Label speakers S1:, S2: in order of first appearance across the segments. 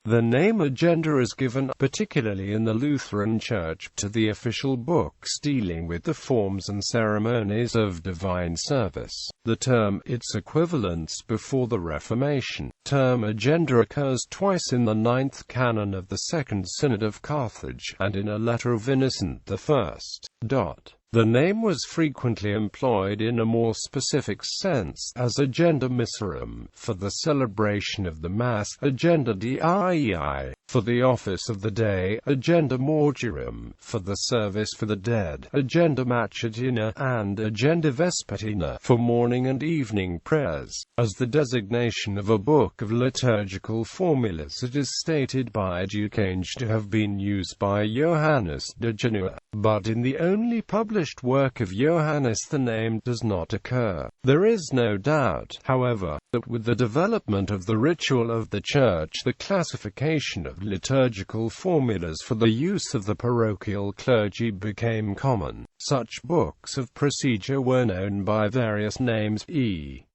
S1: The name agenda is given, particularly in the Lutheran Church, to the official books dealing with the forms and ceremonies of divine service. The term, its equivalents before the Reformation, term agenda occurs twice in the 9th canon of the Second Synod of Carthage, and in a letter of Innocent I. The name was frequently employed in a more specific sense, as agenda missarum, for the celebration of the Mass, agenda dii, for the office of the day, agenda mortuarum, for the service for the dead, agenda matutina, and agenda vespertina, for morning and evening prayers. As the designation of a book of liturgical formulas, it is stated by Ducange to have been used by Johannes de Genua, but in the only published work of Johannes the name does not occur. There is no doubt, however, that with the development of the ritual of the Church, the classification of liturgical formulas for the use of the parochial clergy became common. Such books of procedure were known by various names, e.g.,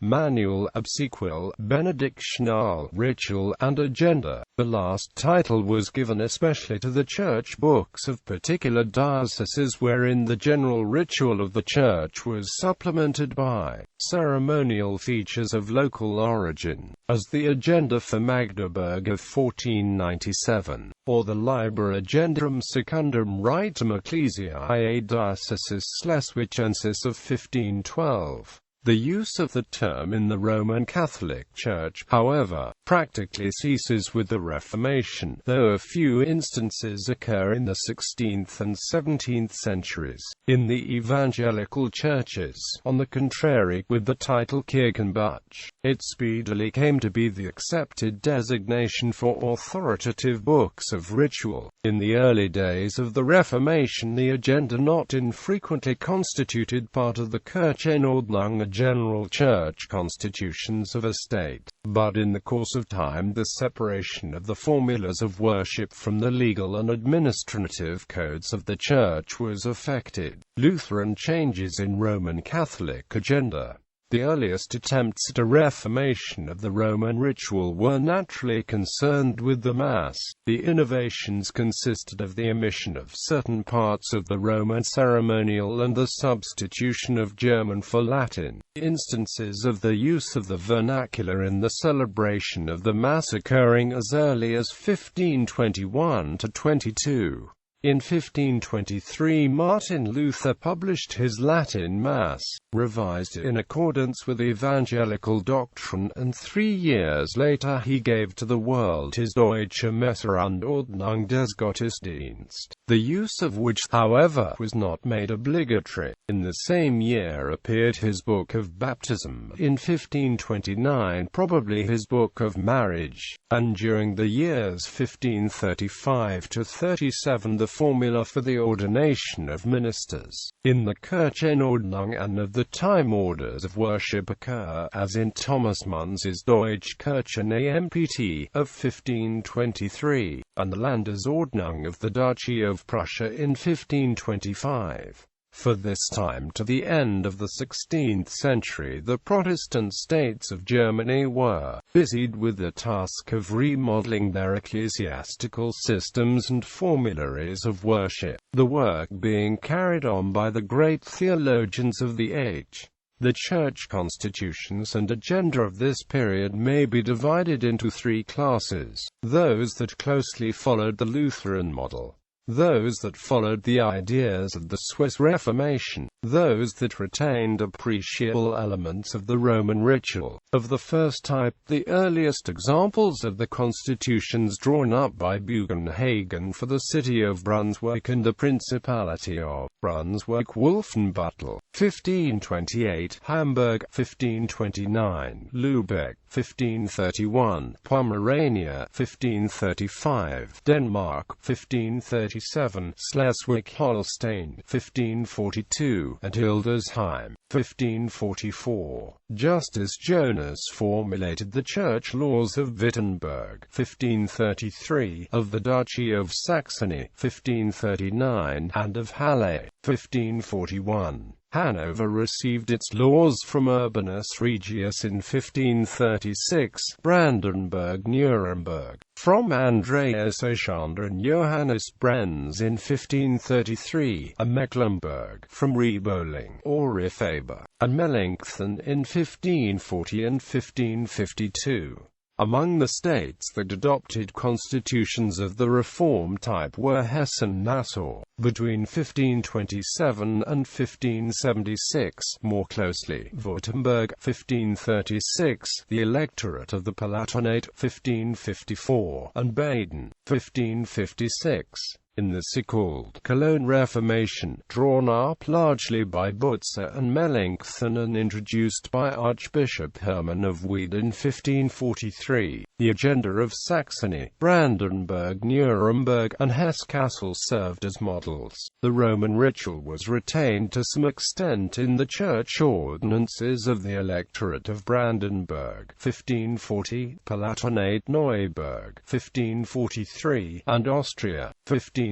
S1: manual, obsequial, benedictional, ritual, and agenda. The last title was given especially to the church books of particular dioceses wherein the general ritual of the Church was supplemented by ceremonial features of local origin, as the agenda for Magdeburg of 1497, or the Liber Agendum Secundum Ritum Ecclesiae Diocesis Schleswigensis of 1512. The use of the term in the Roman Catholic Church, however, practically ceases with the Reformation, though a few instances occur in the 16th and 17th centuries. In the evangelical churches, on the contrary, with the title Kirchenbuch, it speedily came to be the accepted designation for authoritative books of ritual. In the early days of the Reformation, the agenda not infrequently constituted part of the Kirchenordnung, general church constitutions of a state. But in the course of time, the separation of the formulas of worship from the legal and administrative codes of the Church was effected. Lutheran changes in Roman Catholic agenda. The earliest attempts at a reformation of the Roman ritual were naturally concerned with the Mass. The innovations consisted of the omission of certain parts of the Roman ceremonial and the substitution of German for Latin. Instances of the use of the vernacular in the celebration of the Mass occurring as early as 1521 to 22. In 1523 Martin Luther published his Latin Mass, revised in accordance with evangelical doctrine, and 3 years later he gave to the world his Deutsche Messe und Ordnung des Gottesdienst, the use of which, however, was not made obligatory. In the same year appeared his Book of Baptism, in 1529 probably his Book of Marriage, and during the years 1535 to 37 the formula for the ordination of ministers. In the Kirchenordnung and of the time orders of worship occur, as in Thomas Munz's Deutsche Kirchene MPT of 1523, and the Landesordnung of the Duchy of Prussia in 1525. For this time to the end of the 16th century, the Protestant states of Germany were busied with the task of remodeling their ecclesiastical systems and formularies of worship, the work being carried on by the great theologians of the age. The church constitutions and agenda of this period may be divided into 3 classes: those that closely followed the Lutheran model, those that followed the ideas of the Swiss Reformation, those that retained appreciable elements of the Roman ritual. Of the first type, the earliest examples of the constitutions drawn up by Bugenhagen for the city of Brunswick and the Principality of Brunswick-Wolfenbüttel, 1528, Hamburg, 1529, Lübeck, 1531, Pomerania, 1535, Denmark, 1537, Schleswig-Holstein, 1542, and Hildesheim, 1544. Just as Jonas formulated the church laws of Wittenberg, 1533, of the Duchy of Saxony, 1539, and of Halle, 1541. Hanover received its laws from Urbanus Regius in 1536, Brandenburg Nuremberg from Andreas Oschander and Johannes Brenz in 1533, and Mecklenburg from Reboling, Uri Faber, and Melanchthon in 1540 and 1552. Among the states that adopted constitutions of the reform type were Hessen-Nassau, between 1527 and 1576, more closely, Württemberg, 1536, the Electorate of the Palatinate, 1554, and Baden, 1556. In the so-called Cologne Reformation, drawn up largely by Butzer and Melanchthon and introduced by Archbishop Hermann of Wied in 1543, the agenda of Saxony, Brandenburg, Nuremberg, and Hesse-Kassel served as models. The Roman ritual was retained to some extent in the church ordinances of the Electorate of Brandenburg, 1540, Palatinate Neuburg, 1543, and Austria, 1571.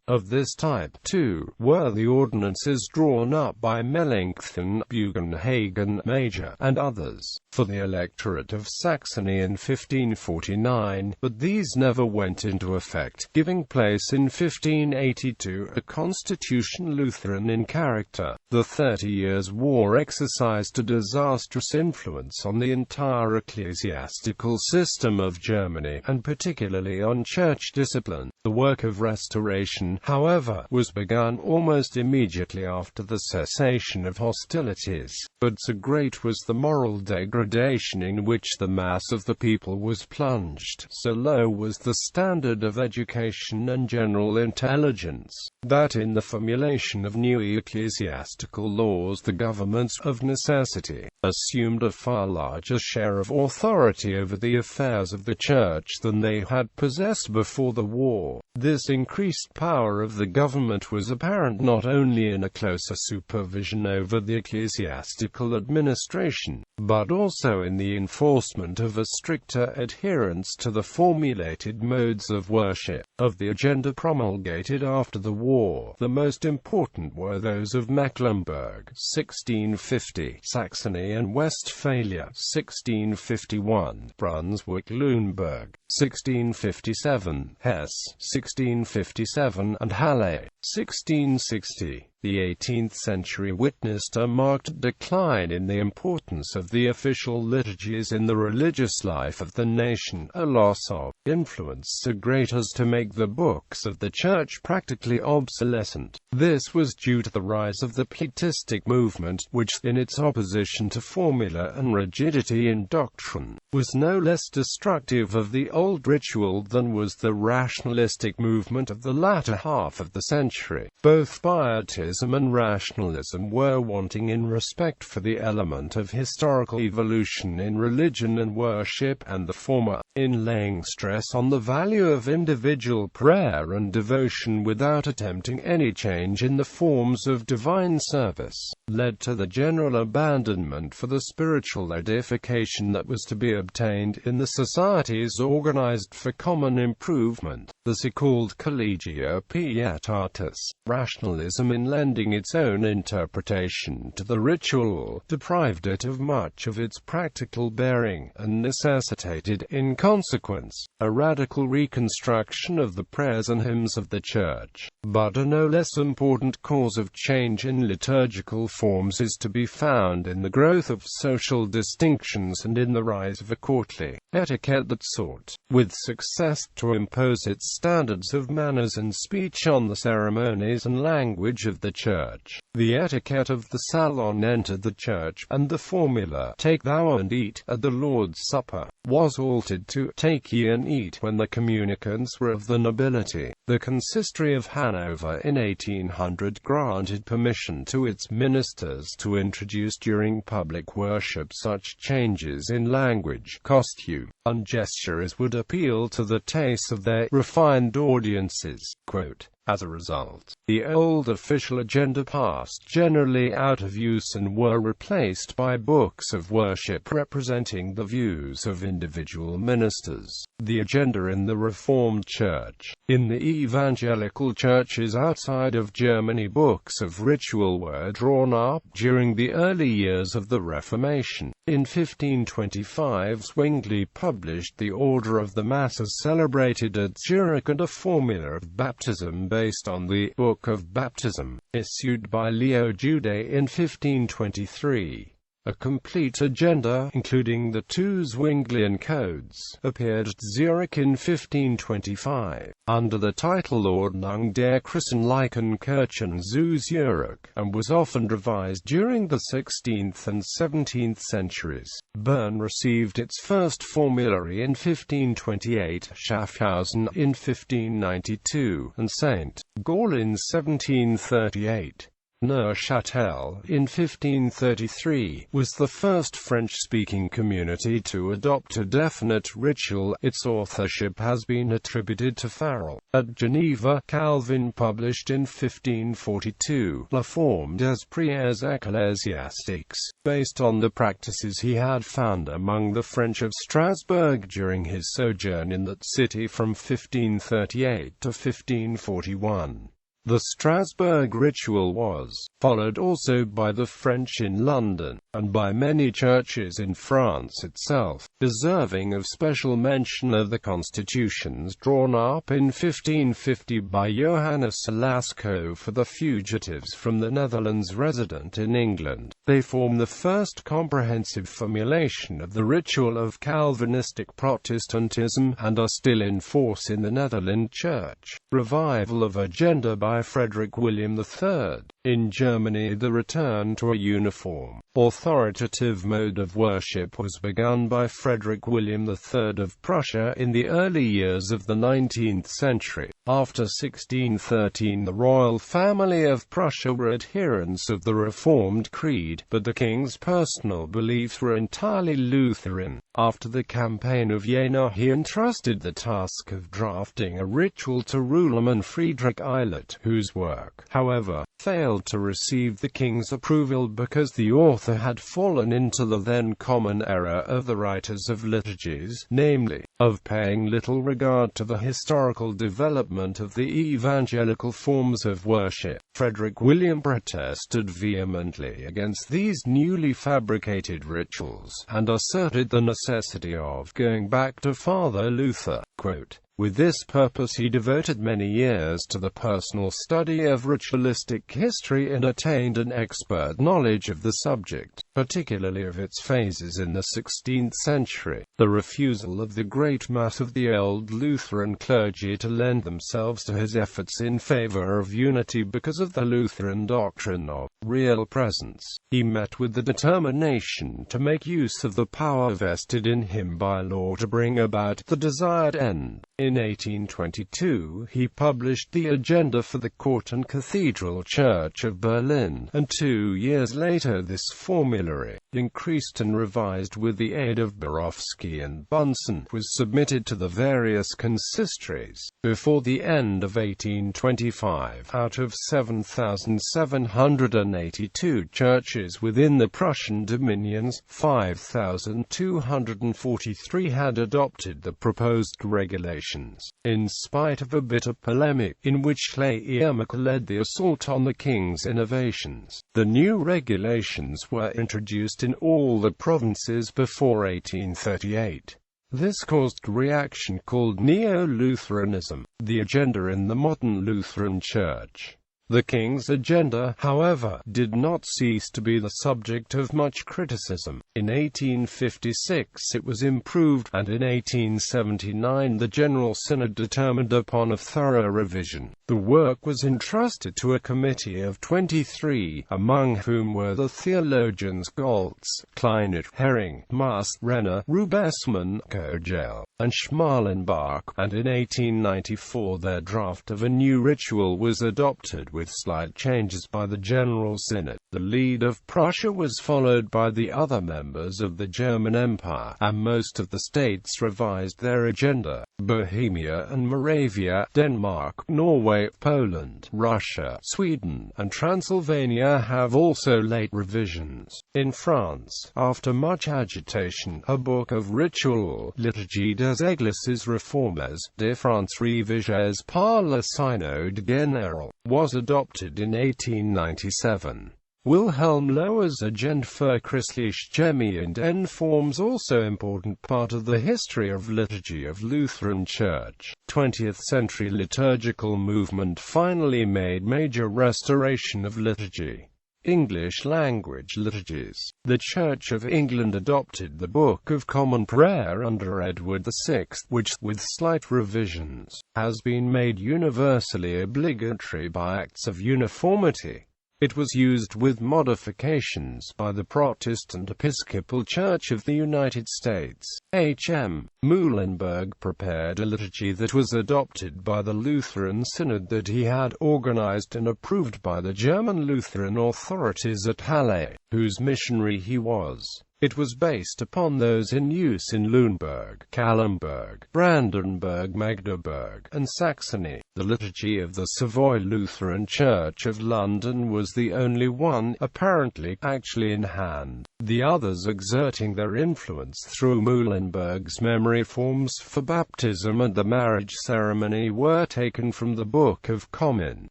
S1: Of this type, too, were the ordinances drawn up by Melanchthon, Bugenhagen, Major, and others, for the Electorate of Saxony in 1549, but these never went into effect, giving place in 1582 a constitution Lutheran in character. The 30 Years' War exercised a disastrous influence on the entire ecclesiastical system of Germany, and particularly on church discipline. The work of restoration, however, was begun almost immediately after the cessation of hostilities, but so great was the moral degradation in which the mass of the people was plunged, so low was the standard of education and general intelligence, that in the formulation of new ecclesiastical laws the governments, of necessity, assumed a far larger share of authority over the affairs of the Church than they had possessed before the war. This increased power of the government was apparent not only in a closer supervision over the ecclesiastical administration, but also in the enforcement of a stricter adherence to the formulated modes of worship, of the agenda promulgated after the war. The most important were those of Mecklenburg, 1650, Saxony and Westphalia, 1651, Brunswick-Luneburg, 1657, Hesse, 1657, and Halle, 1660. The 18th century witnessed a marked decline in the importance of the official liturgies in the religious life of the nation, a loss of influence so great as to make the books of the Church practically obsolescent. This was due to the rise of the pietistic movement, which, in its opposition to formula and rigidity in doctrine, was no less destructive of the old ritual than was the rationalistic movement of the latter half of the century. Both pietism and rationalism were wanting in respect for the element of historical evolution in religion and worship, and the former, in laying stress on the value of individual prayer and devotion without attempting any change in the forms of divine service, led to the general abandonment for the spiritual edification that was to be obtained in the societies organized for common improvement, the so-called Collegia Pietatis. Rationalism, in lending its own interpretation to the ritual, deprived it of much of its practical bearing, and necessitated, in consequence, a radical reconstruction of the prayers and hymns of the Church. But a no less important cause of change in liturgical forms is to be found in the growth of social distinctions and in the rise of a courtly etiquette that sought, with success, to impose its standards of manners and speech on the ceremonies and language of the Church. The etiquette of the salon entered the Church, and the formula, "Take thou and eat," at the Lord's Supper, was altered to "Take ye and eat," when the communicants were of the nobility. The Consistory of Hanover in 1800 granted permission to its ministers to introduce during public worship such changes in language, costume, and gesture as would appeal to the tastes of their refined audiences. Quote, "As a result, the old official agenda passed thus generally out of use and were replaced by books of worship representing the views of individual ministers. The agenda in the Reformed Church. In the evangelical churches outside of Germany, books of ritual were drawn up during the early years of the Reformation. In 1525, Zwingli published the Order of the Masses celebrated at Zurich and a formula of baptism based on the Book of Baptism, issued by Leo Jude in 1523. A complete agenda, including the two Zwinglian codes, appeared at Zurich in 1525, under the title Ordnung der Christenlichen Kirchen zu Zurich, and was often revised during the 16th and 17th centuries. Bern received its first formulary in 1528, Schaffhausen in 1592, and St. Gall in 1738. Neuchâtel, in 1533, was the first French-speaking community to adopt a definite ritual. Its authorship has been attributed to Farel. At Geneva, Calvin published in 1542 La Forme des Prières ecclésiastiques, based on the practices he had found among the French of Strasbourg during his sojourn in that city from 1538 to 1541. The Strasbourg ritual was followed also by the French in London, and by many churches in France itself, deserving of special mention are the constitutions drawn up in 1550 by Johannes Lasco for the fugitives from the Netherlands resident in England. They form the first comprehensive formulation of the ritual of Calvinistic Protestantism, and are still in force in the Netherlands Church. Revival of agenda by Frederick William III. In Germany, the return to a uniform, authoritative mode of worship was begun by Frederick William III of Prussia in the early years of the 19th century. After 1613, the royal family of Prussia were adherents of the Reformed creed, but the king's personal beliefs were entirely Lutheran. After the campaign of Jena, he entrusted the task of drafting a ritual to Ruhlmann Friedrich Eilert, whose work, however, failed to receive the king's approval because the author had fallen into the then common error of the writers of liturgies, namely, of paying little regard to the historical development of the evangelical forms of worship. Frederick William protested vehemently against these newly fabricated rituals, and asserted the necessity of going back to Father Luther. Quote, with this purpose he devoted many years to the personal study of ritualistic history and attained an expert knowledge of the subject, particularly of its phases in the 16th century. The refusal of the great mass of the old Lutheran clergy to lend themselves to his efforts in favor of unity because of the Lutheran doctrine of real presence. He met with the determination to make use of the power vested in him by law to bring about the desired end. In 1822, he published the agenda for the Court and Cathedral Church of Berlin, and 2 years later this formulary, increased and revised with the aid of Borowski and Bunsen, was submitted to the various consistories. Before the end of 1825, out of 7,782 churches within the Prussian dominions, 5,243 had adopted the proposed regulations. In spite of a bitter polemic, in which Schleiermacher led the assault on the king's innovations, the new regulations were introduced in all the provinces before 1838. This caused reaction called Neo-Lutheranism, the agenda in the modern Lutheran Church. The king's agenda, however, did not cease to be the subject of much criticism. In 1856 it was improved, and in 1879 the General Synod determined upon a thorough revision. The work was entrusted to a committee of 23, among whom were the theologians Goltz, Kleinert, Hering, Mast, Renner, Rubesman, Kogel, and Schmalenbach, and in 1894 their draft of a new ritual was adopted, with slight changes by the General Synod. The lead of Prussia was followed by the other members of the German Empire, and most of the states revised their agenda. Bohemia and Moravia, Denmark, Norway, Poland, Russia, Sweden, and Transylvania have also late revisions. In France, after much agitation, a book of ritual, Liturgie des Églises Réformées, de France révisées par le Synode Général, was adopted in 1897. Wilhelm Loher's Agenda für Christliche Gemeinden forms also important part of the history of liturgy of Lutheran Church. 20th century liturgical movement finally made major restoration of liturgy. English language liturgies. The Church of England adopted the Book of Common Prayer under Edward VI, which, with slight revisions, has been made universally obligatory by acts of uniformity. It was used with modifications by the Protestant Episcopal Church of the United States. H.M. Muhlenberg prepared a liturgy that was adopted by the Lutheran Synod that he had organized and approved by the German Lutheran authorities at Halle, whose missionary he was. It was based upon those in use in Lüneburg, Kallenberg, Brandenburg, Magdeburg, and Saxony. The liturgy of the Savoy Lutheran Church of London was the only one, apparently, actually in hand, the others exerting their influence through Muhlenberg's memory. Forms for baptism and the marriage ceremony were taken from the Book of Common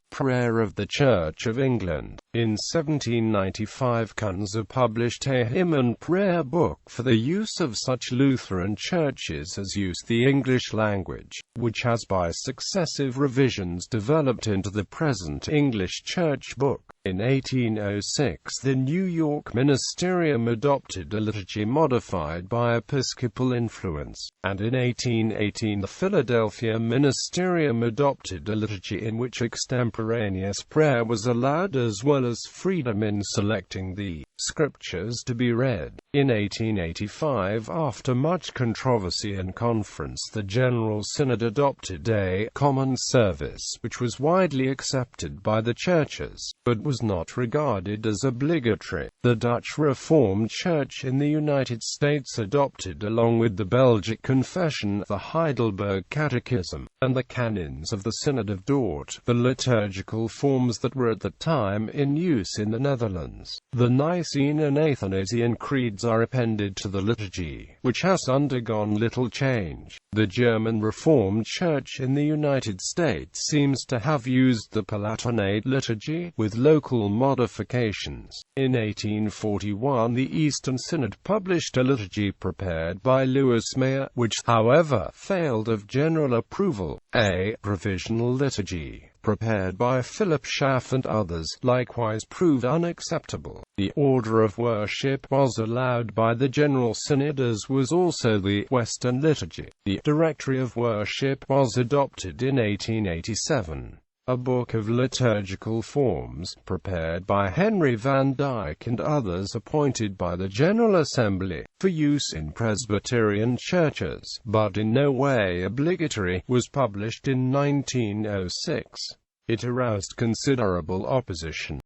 S1: Prayer of the Church of England. In 1795 Kunze published a hymn and prayer book for the use of such Lutheran churches as use the English language, which has by successive revisions developed into the present English Church book. In 1806 the New York Ministerium adopted a liturgy modified by Episcopal influence, and in 1818 the Philadelphia Ministerium adopted a liturgy in which extemporaneous prayer was allowed as well as freedom in selecting the scriptures to be read. In 1885, after much controversy and conference, the General Synod adopted a common service which was widely accepted by the churches, but was not regarded as obligatory. The Dutch Reformed Church in the United States adopted, along with the Belgic Confession, the Heidelberg Catechism, and the canons of the Synod of Dort, the liturgical forms that were at the time in use in the Netherlands. The Nicene and Athanasian creeds are appended to the liturgy, which has undergone little change. The German Reformed Church in the United States seems to have used the Palatinate liturgy, with local modifications. In 1841 the Eastern Synod published a liturgy prepared by Louis Meyer, which, however, failed of general approval. A provisional liturgy, prepared by Philip Schaff and others, likewise proved unacceptable. The order of worship was allowed by the General Synod, as was also the Western liturgy. The Directory of Worship was adopted in 1887. A book of liturgical forms, prepared by Henry van Dyck and others appointed by the General Assembly, for use in Presbyterian churches, but in no way obligatory, was published in 1906. It aroused considerable opposition.